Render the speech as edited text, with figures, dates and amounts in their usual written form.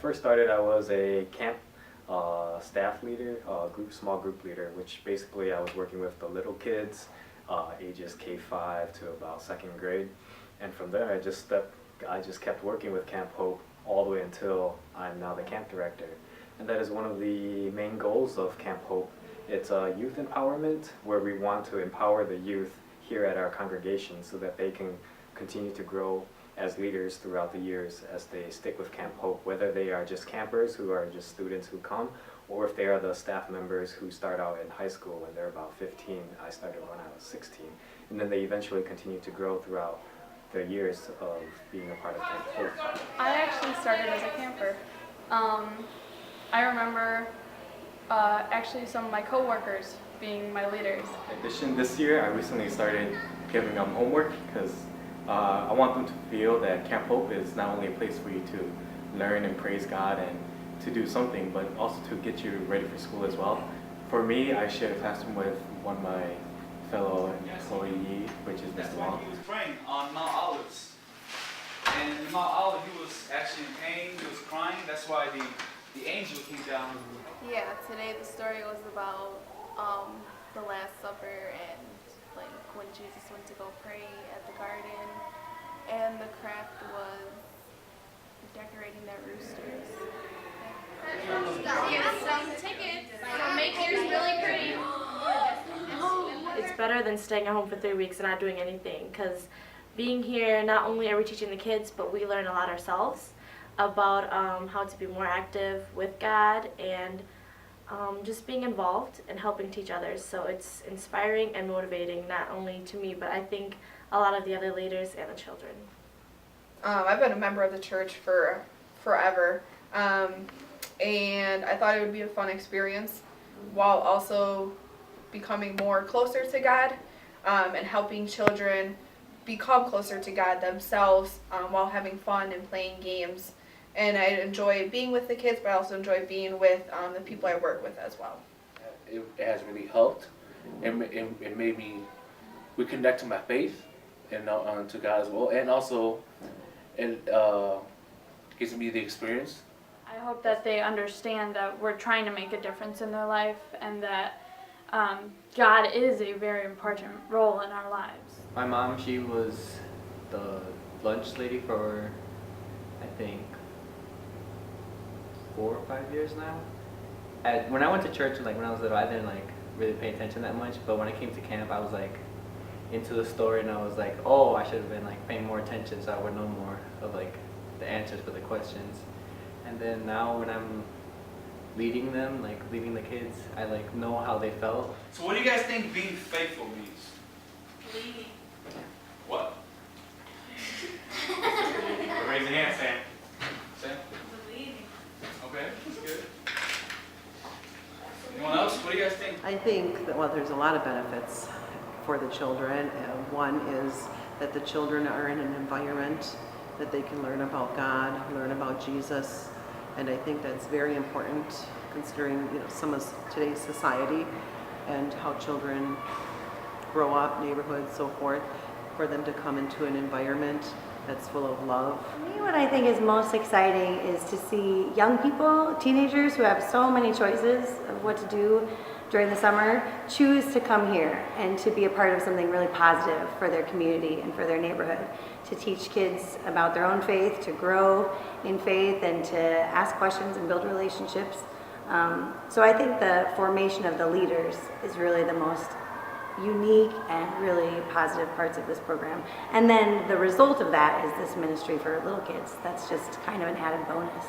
first started, I was a camp staff leader, small group leader, which basically I was working with the little kids, ages K-5 to about 2nd grade. And from there, I just kept working with Camp Hope all the way until I'm now the camp director. And that is one of the main goals of Camp Hope. It's youth empowerment, where we want to empower the youth here at our congregation so that they can continue to grow as leaders throughout the years as they stick with Camp Hope, whether they are just campers who are just students who come, or if they are the staff members who start out in high school when they're about 15. I started when I was 16. And then they eventually continue to grow throughout the years of being a part of Camp Hope. I actually started as a camper. I remember actually some of my co-workers being my leaders. In addition, this year I recently started giving them homework because I want them to feel that Camp Hope is not only a place for you to learn and praise God and to do something, but also to get you ready for school as well. For me, I shared a classroom with one of my fellow employees, which is Mr. Long. He was praying on Mount Olives. And in Mount Olives, he was actually in pain, he was crying. That's why the angel came down. Yeah, today the story was about the Last Supper and like when Jesus went to go pray at the garden, and the craft was decorating their roosters. Get some tickets. So make yours really pretty. It's better than staying at home for 3 weeks and not doing anything, because being here, not only are we teaching the kids, but we learn a lot ourselves about how to be more active with God and just being involved and helping teach others. So it's inspiring and motivating, not only to me, but I think a lot of the other leaders and the children. I've been a member of the church for forever, and I thought it would be a fun experience while also becoming more closer to God and helping children become closer to God themselves while having fun and playing games. And I enjoy being with the kids, but I also enjoy being with the people I work with as well. It has really helped, and it made me reconnect to my faith and to God as well, and also it gives me the experience. I hope that they understand that we're trying to make a difference in their life and that God is a very important role in our lives. My mom, she was the lunch lady for, I think, 4 or 5 years now. When I went to church, like when I was little, I didn't really pay attention that much. But when I came to camp, I was into the story, and I was like, oh, I should have been paying more attention so I would know more of the answers for the questions. And then now when I'm leading them, leading the kids, I know how they felt. So what do you guys think being faithful means? Believing. What? Raise your hand, Sam. Sam? Believing. Okay, that's good. Anyone else? What do you guys think? I think that, well, there's a lot of benefits for the children. One is that the children are in an environment that they can learn about God, learn about Jesus, and I think that's very important considering some of today's society and how children grow up, neighborhoods, so forth, for them to come into an environment that's full of love. For me, what I think is most exciting is to see young people, teenagers who have so many choices of what to do during the summer, choose to come here and to be a part of something really positive for their community and for their neighborhood, to teach kids about their own faith, to grow in faith, and to ask questions and build relationships. So I think the formation of the leaders is really the most unique and really positive parts of this program. And then the result of that is this ministry for little kids. That's just kind of an added bonus.